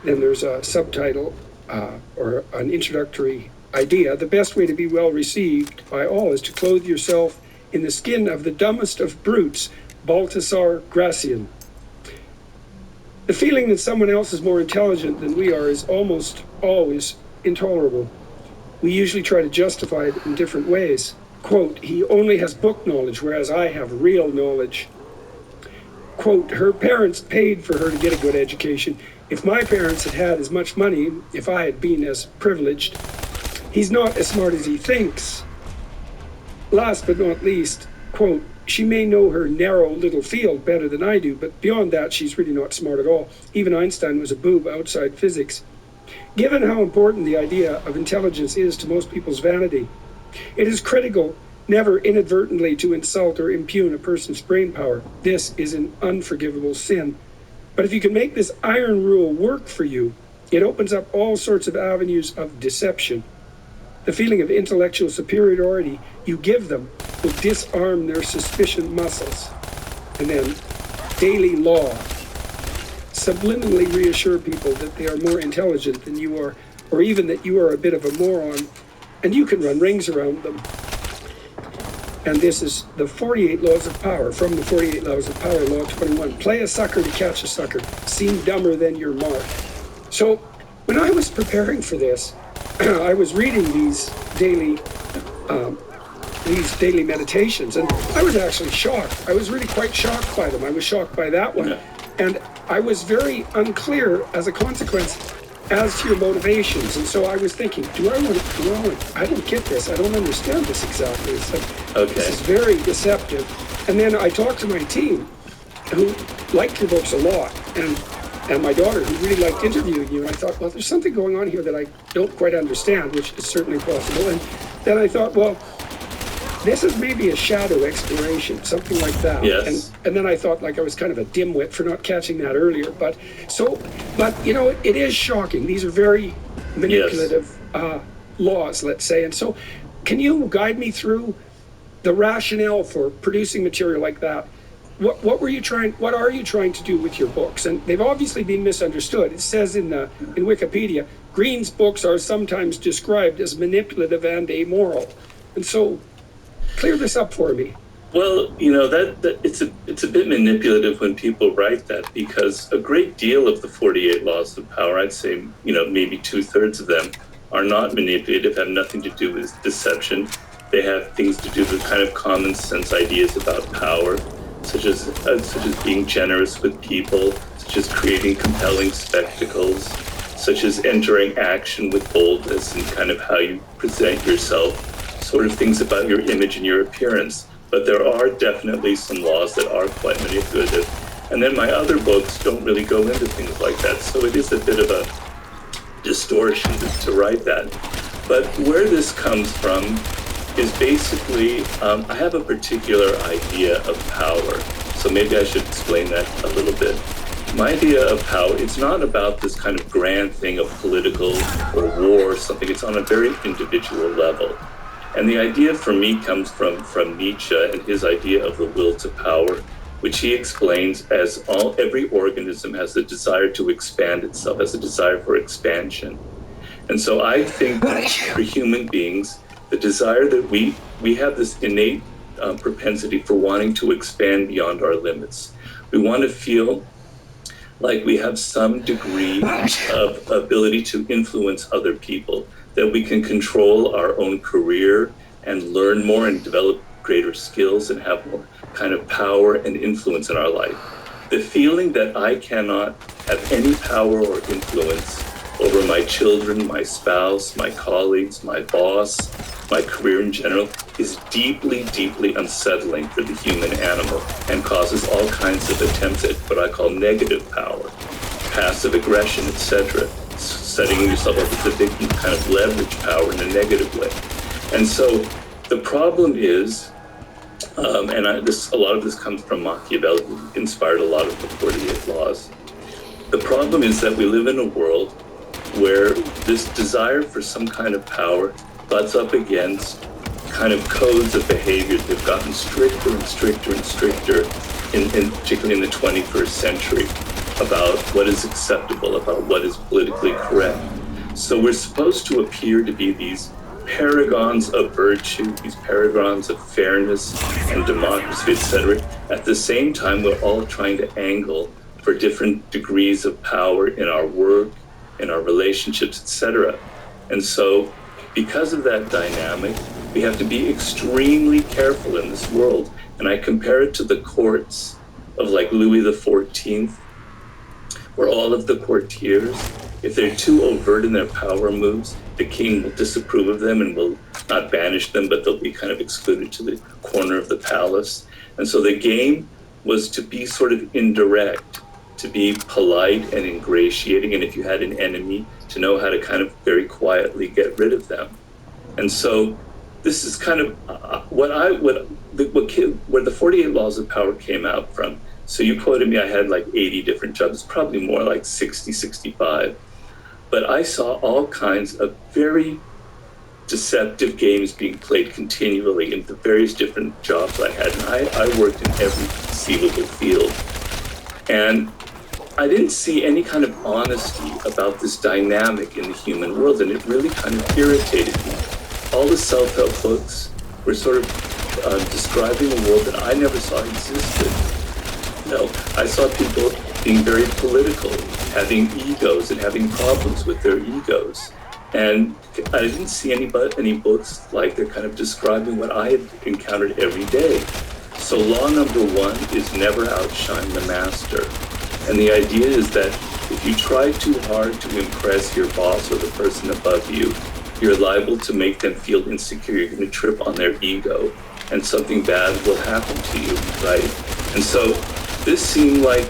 then there's a subtitle or an introductory idea. The best way to be well received by all is to clothe yourself in the skin of the dumbest of brutes, Baltasar Gracian. The feeling that someone else is more intelligent than we are is almost always intolerable. We usually try to justify it in different ways. Quote, he only has book knowledge, whereas I have real knowledge. Quote, her parents paid for her to get a good education. If my parents had had as much money, if I had been as privileged, he's not as smart as he thinks. Last but not least, quote, she may know her narrow little field better than I do, but beyond that, she's really not smart at all. Even Einstein was a boob outside physics. Given how important the idea of intelligence is to most people's vanity, it is critical never inadvertently to insult or impugn a person's brain power. This is an unforgivable sin. But if you can make this iron rule work for you, it opens up all sorts of avenues of deception. The feeling of intellectual superiority you give them will disarm their suspicion muscles. And then, daily law. Subliminally reassure people that they are more intelligent than you are, or even that you are a bit of a moron, and you can run rings around them. And this is the 48 Laws of Power, from the 48 Laws of Power, Law 21. Play a sucker to catch a sucker. Seem dumber than your mark. So, when I was preparing for this, I was reading these daily meditations, and I was actually shocked. I was really quite shocked by them. I was shocked by that one. And I was very unclear as a consequence as to your motivations. And so I was thinking, I don't get this. I don't understand this exactly. It's like, This is very deceptive. And then I talked to my team, who liked your books a lot, and my daughter, who really liked interviewing you. And I thought, well, there's something going on here that I don't quite understand, which is certainly possible. And then I thought, well, this is maybe a shadow exploration, something like that. Yes. And then I thought, like, I was kind of a dimwit for not catching that earlier. But you know, it is shocking. These are very manipulative laws, let's say. And so, can you guide me through the rationale for producing material like that? What are you trying to do with your books? And they've obviously been misunderstood. It says in Wikipedia, Green's books are sometimes described as manipulative and amoral. And so, clear this up for me. Well, you know, that it's a bit manipulative when people write that, because a great deal of the 48 Laws of Power, I'd say, you know, maybe 2/3 of them are not manipulative, have nothing to do with deception. They have things to do with kind of common sense ideas about power, such as being generous with people, such as creating compelling spectacles, such as entering action with boldness and kind of how you present yourself, sort of things about your image and your appearance. But there are definitely some laws that are quite manipulative. And then my other books don't really go into things like that. So it is a bit of a distortion to write that. But where this comes from is basically, I have a particular idea of power. So maybe I should explain that a little bit. My idea of power, it's not about this kind of grand thing of political or war or something. It's on a very individual level. And the idea for me comes from Nietzsche and his idea of the will to power, which he explains as every organism has a desire to expand itself, has a desire for expansion. And so I think for human beings, the desire that we have this innate propensity for wanting to expand beyond our limits. We want to feel like we have some degree of ability to influence other people, that we can control our own career and learn more and develop greater skills and have more kind of power and influence in our life. The feeling that I cannot have any power or influence over my children, my spouse, my colleagues, my boss, my career in general, is deeply, deeply unsettling for the human animal and causes all kinds of attempts at what I call negative power, passive aggression, etc., setting yourself up as a victim, kind of leverage power in a negative way. And so the problem is, a lot of this comes from Machiavelli, who inspired a lot of the 48 Laws. The problem is that we live in a world where this desire for some kind of power butts up against kind of codes of behavior that have gotten stricter and stricter and stricter, particularly in the 21st century. about what is acceptable, about what is politically correct. So we're supposed to appear to be these paragons of virtue, these paragons of fairness and democracy, etc. At the same time, we're all trying to angle for different degrees of power in our work, in our relationships, etc. And so, because of that dynamic, we have to be extremely careful in this world. And I compare it to the courts of like Louis XIV, where all of the courtiers, if they're too overt in their power moves, the king will disapprove of them and will not banish them, but they'll be kind of excluded to the corner of the palace. And so the game was to be sort of indirect, to be polite and ingratiating, and if you had an enemy, to know how to kind of very quietly get rid of them. And so this is kind of where the 48 Laws of Power came out from. So you quoted me, I had like 80 different jobs, probably more like 60, 65. But I saw all kinds of very deceptive games being played continually in the various different jobs I had. And I worked in every conceivable field. And I didn't see any kind of honesty about this dynamic in the human world, and it really kind of irritated me. All the self-help books were sort of describing a world that I never saw existed. No, I saw people being very political, having egos and having problems with their egos. And I didn't see any books like they're kind of describing what I had encountered every day. So law number one is never outshine the master. And the idea is that if you try too hard to impress your boss or the person above you, you're liable to make them feel insecure. You're going to trip on their ego, and something bad will happen to you, right? And so this seemed like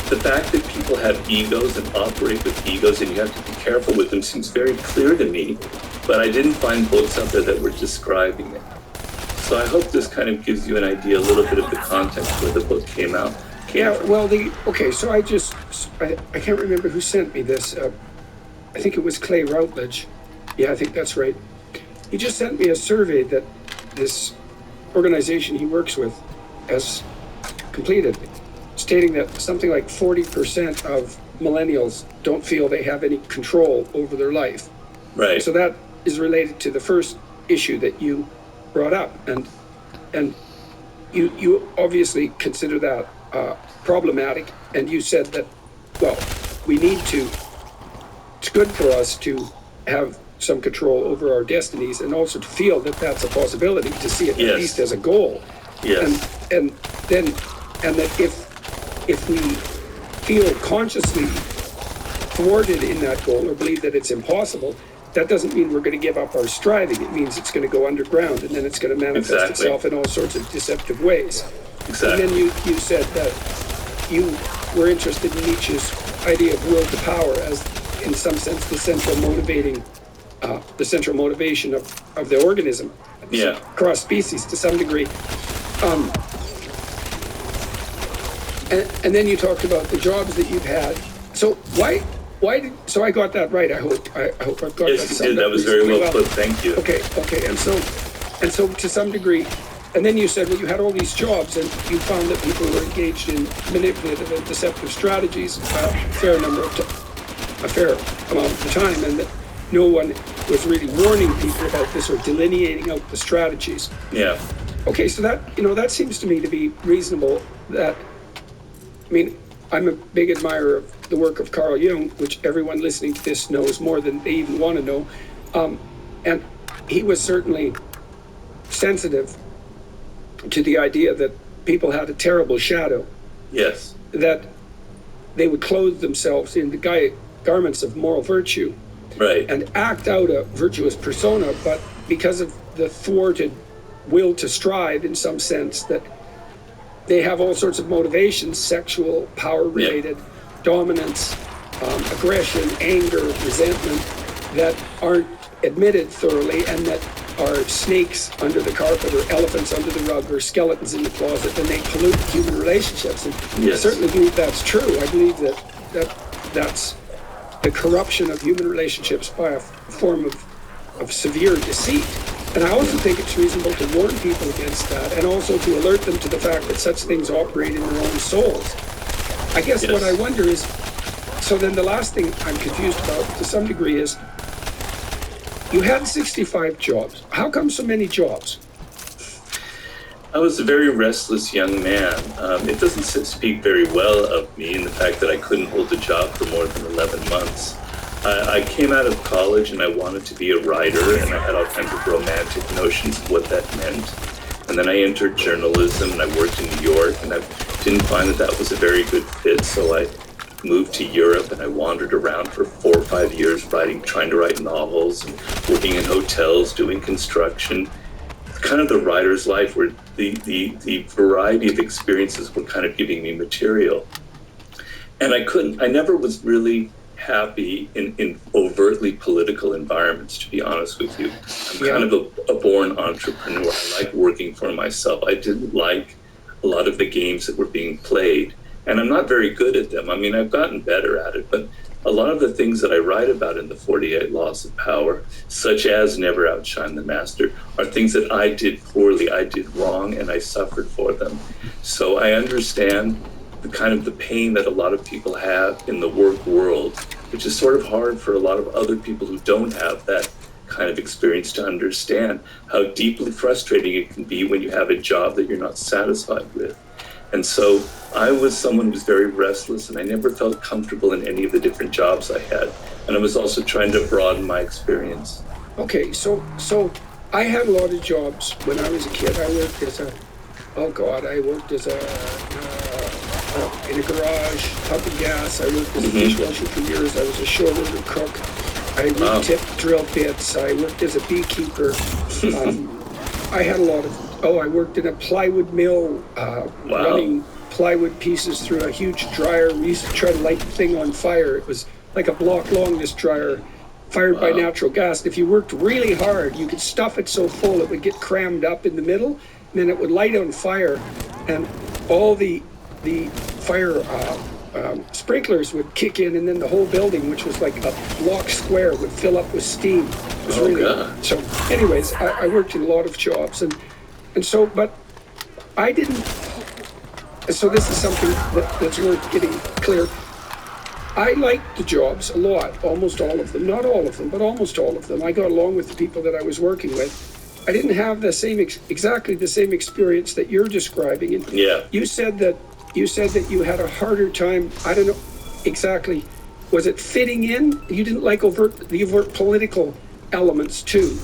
the fact that people have egos and operate with egos and you have to be careful with them seems very clear to me, but I didn't find books out there that were describing it. So I hope this kind of gives you an idea, a little bit of the context where the book came out. So I can't remember who sent me this. I think it was Clay Routledge. Yeah, I think that's right. He just sent me a survey that this organization he works with has completed, stating that something like 40% of millennials don't feel they have any control over their life. Right. So that is related to the first issue that you brought up, and you obviously consider that problematic, and you said that, well, it's good for us to have some control over our destinies, and also to feel that that's a possibility, to see it at least as a goal. Yes. And that if we feel consciously thwarted in that goal or believe that it's impossible, that doesn't mean we're going to give up our striving. It means it's going to go underground, and then it's going to manifest itself in all sorts of deceptive ways. Exactly. And then you said that you were interested in Nietzsche's idea of will to power as, in some sense, the central motivation of the organism, across species to some degree. And then you talked about the jobs that you've had. So so I got that right. I hope I've got that. Yes, you did. That was very well put. Thank you. Okay. And so to some degree, and then you said, well, you had all these jobs, and you found that people were engaged in manipulative and deceptive strategies a fair amount of the time, and that no one was really warning people about this or delineating out the strategies. Yeah. Okay, so that seems to me to be reasonable. I'm a big admirer of the work of Carl Jung, which everyone listening to this knows more than they even want to know. And he was certainly sensitive to the idea that people had a terrible shadow. Yes. That they would clothe themselves in the garments of moral virtue. Right. And act out a virtuous persona, but because of the thwarted will to strive, in some sense, that they have all sorts of motivations, sexual, power-related, dominance, aggression, anger, resentment, that aren't admitted thoroughly, and that are snakes under the carpet or elephants under the rug or skeletons in the closet, and they pollute human relationships. And I certainly believe that's true. I believe that's the corruption of human relationships by a form of severe deceit. And I also think it's reasonable to warn people against that, and also to alert them to the fact that such things operate in their own souls. I guess what I Yes. wonder is, so then the last thing I'm confused about to some degree is, you had 65 jobs. How come so many jobs? I was a very restless young man. It doesn't speak very well of me in the fact that I couldn't hold a job for more than 11 months. I came out of college and I wanted to be a writer, and I had all kinds of romantic notions of what that meant. And then I entered journalism and I worked in New York, and I didn't find that that was a very good fit. So I moved to Europe and I wandered around for 4 or 5 years trying to write novels and working in hotels, doing construction. Kind of the writer's life where the variety of experiences were kind of giving me material. And I never was really happy in overtly political environments, to be honest with you. I'm Yeah. kind of a born entrepreneur. I like working for myself. I didn't like a lot of the games that were being played, and I'm not very good at them. I mean, I've gotten better at it, but a lot of the things that I write about in the 48 Laws of Power, such as never outshine the master, are things that I did poorly, I did wrong, and I suffered for them. So I understand the pain that a lot of people have in the work world, which is sort of hard for a lot of other people who don't have that kind of experience to understand how deeply frustrating it can be when you have a job that you're not satisfied with. And so I was someone who was very restless, and I never felt comfortable in any of the different jobs I had. And I was also trying to broaden my experience. Okay, so I had a lot of jobs when I was a kid. I worked as a, oh God, I worked as a, in a garage, pumping gas. I worked as a dishwasher for years. I was a short order cook. I re-tipped drill bits. I worked as a beekeeper. I had a lot of, I worked in a plywood mill, running plywood pieces through a huge dryer. We used to try to light the thing on fire. It was like a block long, this dryer, fired by natural gas. And if you worked really hard, you could stuff it so full it would get crammed up in the middle, and then it would light on fire, and all the fire sprinklers would kick in, and then the whole building, which was like a block square, would fill up with steam. It was God. so. Anyways, I worked in a lot of jobs, and so, but I didn't. So this is something that's worth getting clear. I liked the jobs a lot, almost all of them, not all of them, but almost all of them. I got along with the people that I was working with. I didn't have the same exactly the same experience that you're describing. And Yeah. you said that you had a harder time. I don't know exactly. Was it fitting in? You didn't like the overt political elements too.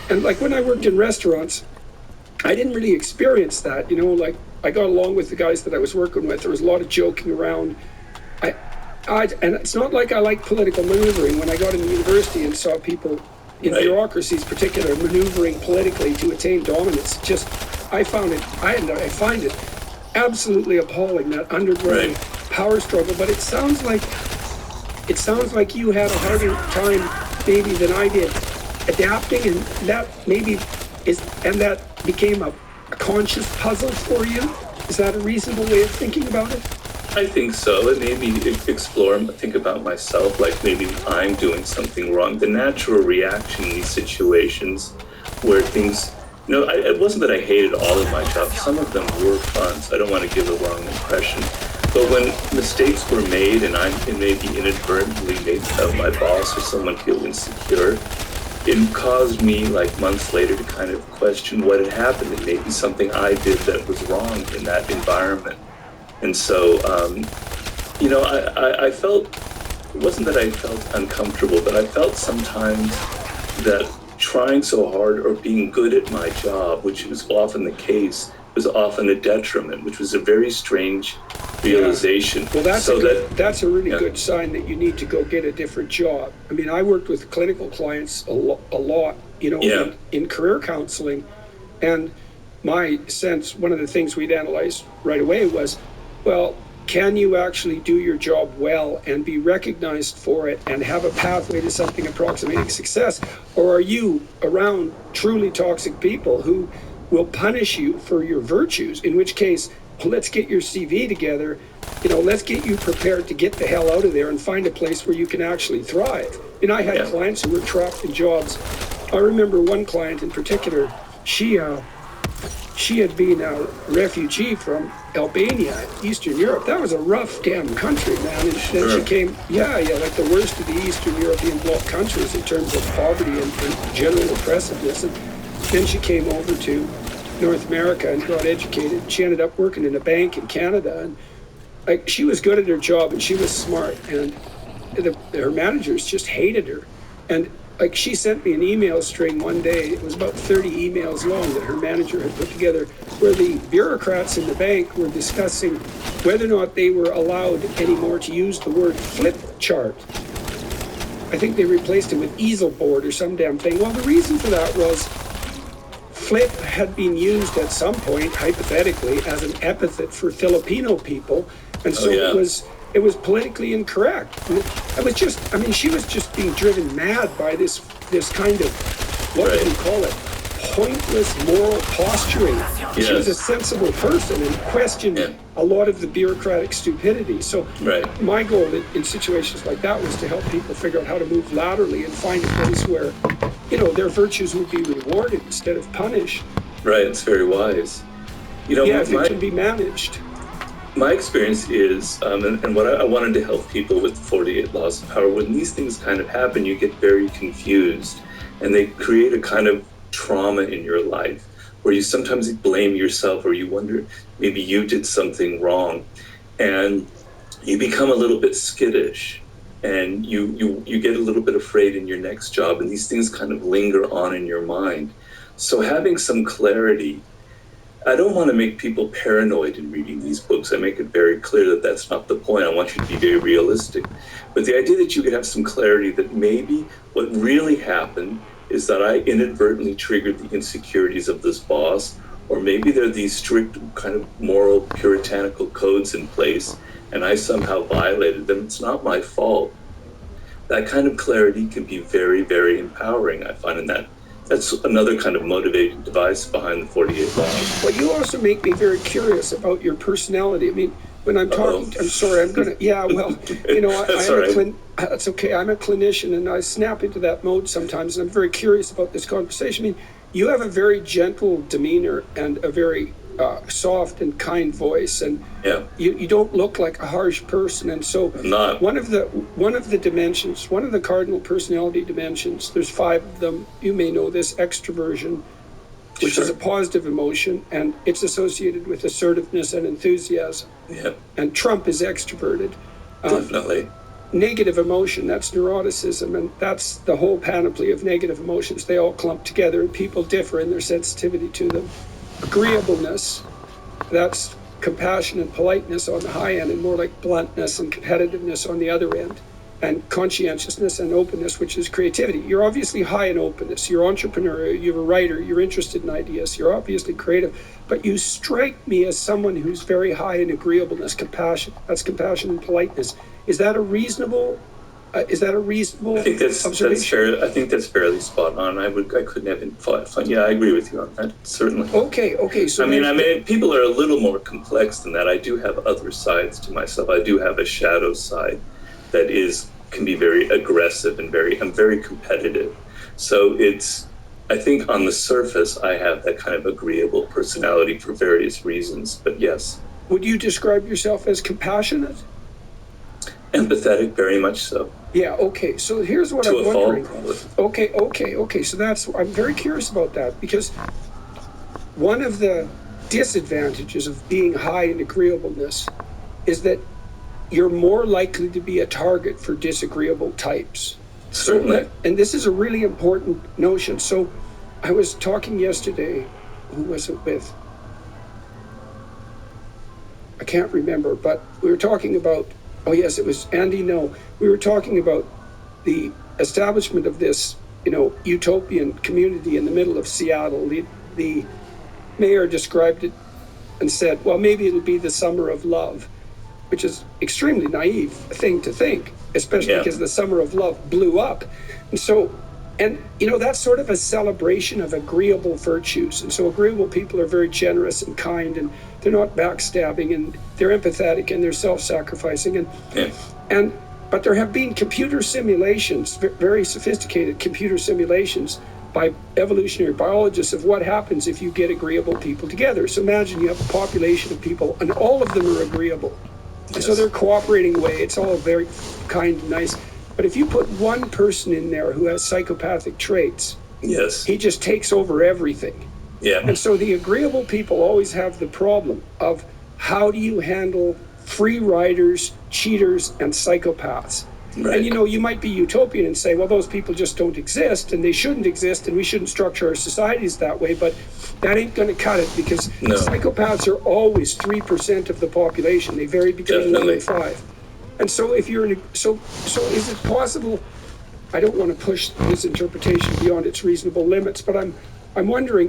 And like when I worked in restaurants, I didn't really experience that. You know, like I got along with the guys that I was working with. There was a lot of joking around. And it's not like I like political maneuvering. When I got into university and saw people in bureaucracies, particular, maneuvering politically to attain dominance, just I find it absolutely appalling, that underground power struggle. But it sounds like you had a harder time maybe than I did adapting, and that became a conscious puzzle for you. Is that a reasonable way of thinking about it? I think so. It made me think about myself, like maybe I'm doing something wrong. The natural reaction in these situations where things, it wasn't that I hated all of my jobs. Some of them were fun, so I don't want to give a wrong impression. But when mistakes were made and maybe inadvertently made my boss or someone feel insecure, it caused me, like months later, to kind of question what had happened, and maybe something I did that was wrong in that environment. And so, I felt, it wasn't that I felt uncomfortable, but I felt sometimes that trying so hard or being good at my job, which was often the case, was often a detriment, which was a very strange realization. Yeah. Well, that's a really good sign that you need to go get a different job. I mean, I worked with clinical clients a lot, in career counseling, and my sense, one of the things we'd analyze right away was, well, can you actually do your job well and be recognized for it and have a pathway to something approximating success? Or are you around truly toxic people who will punish you for your virtues? In which case, let's get your CV together. Let's get you prepared to get the hell out of there and find a place where you can actually thrive. I had clients who were trapped in jobs. I remember one client in particular, she had been a refugee from Albania, Eastern Europe. That was a rough damn country, man. And then she came, like the worst of the Eastern European bloc countries in terms of poverty and general oppressiveness. And then she came over to North America and got educated. She ended up working in a bank in Canada, and like she was good at her job and she was smart, and her managers just hated her. And like she sent me an email string one day. It was about 30 emails long that her manager had put together, where the bureaucrats in the bank were discussing whether or not they were allowed anymore to use the word flip chart. I think they replaced it with easel board or some damn thing. Well, the reason for that was flip had been used at some point, hypothetically, as an epithet for Filipino people, and so it was politically incorrect. And it was just, I mean, she was just being driven mad by this kind of, what do you call it, pointless moral posturing. She was a sensible person and questioned a lot of the bureaucratic stupidity. So my goal in situations like that was to help people figure out how to move laterally and find a place where, you know, their virtues would be rewarded instead of punished. Right, it's very wise. You know, if it can be managed. My experience is, and what I wanted to help people with the 48 Laws of Power, when these things kind of happen, you get very confused, and they create a kind of trauma in your life where you sometimes blame yourself, or you wonder maybe you did something wrong, and you become a little bit skittish, and you get a little bit afraid in your next job, and these things kind of linger on in your mind. So having some clarity, I don't want to make people paranoid in reading these books. I make it very clear that that's not the point. I want you to be very realistic. But the idea that you could have some clarity that maybe what really happened is that I inadvertently triggered the insecurities of this boss, or maybe there are these strict kind of moral puritanical codes in place, and I somehow violated them. It's not my fault. That kind of clarity can be very, very empowering, I find, in that. That's another kind of motivating device behind the 48 Laws. Well, you also make me very curious about your personality. I mean, when I'm talking, I'm sorry, I'm going to, you know, that's okay. I'm a clinician, and I snap into that mode sometimes, and I'm very curious about this conversation. I mean, you have a very gentle demeanor and a very soft and kind voice, and you don't look like a harsh person. And so one of the dimensions, one of the cardinal personality dimensions, there's 5 of them, you may know this, extroversion, which is a positive emotion, and it's associated with assertiveness and enthusiasm. And Trump is extroverted. Definitely. Negative emotion, that's neuroticism, and that's the whole panoply of negative emotions. They all clump together, and people differ in their sensitivity to them. Agreeableness, that's compassion and politeness on the high end, and more like bluntness and competitiveness on the other end. And conscientiousness and openness, which is creativity. You're obviously high in openness. You're entrepreneurial, you're a writer, you're interested in ideas, you're obviously creative. But you strike me as someone who's very high in agreeableness, compassion. That's compassion and politeness. Is that a reasonable observation? I think that's fair. I think that's fairly spot on. I couldn't have been fun. Yeah, I agree with you on that, certainly. Okay. So I mean, people are a little more complex than that. I do have other sides to myself. I do have a shadow side that can be very aggressive and I'm very competitive. So I think on the surface, I have that kind of agreeable personality for various reasons, but yes. Would you describe yourself as compassionate? Empathetic, very much so. Yeah, okay. So here's what I'm wondering. Okay. So I'm very curious about that, because one of the disadvantages of being high in agreeableness is that you're more likely to be a target for disagreeable types. Certainly. And this is a really important notion. So I was talking yesterday, who was it with? I can't remember, but we were talking about, oh yes, it was Andy No. We were talking about the establishment of this, utopian community in the middle of Seattle. The mayor described it and said, well, maybe it'll be the summer of love, which is extremely naive thing to think, especially because the summer of love blew up. And so, that's sort of a celebration of agreeable virtues. And so agreeable people are very generous and kind, and they're not backstabbing, and they're empathetic, and they're self-sacrificing. But there have been computer simulations, very sophisticated computer simulations by evolutionary biologists of what happens if you get agreeable people together. So imagine you have a population of people and all of them are agreeable. And so they're cooperating away. It's all very kind and nice. But if you put one person in there who has psychopathic traits, he just takes over everything. And so the agreeable people always have the problem of how do you handle free riders, cheaters, and psychopaths? And you might be utopian and say, well, those people just don't exist and they shouldn't exist and we shouldn't structure our societies that way, but that ain't going to cut it because psychopaths are always 3% of the population. They vary between 1 and 5. And so if you're so is it possible? I don't want to push this interpretation beyond its reasonable limits, but I'm wondering,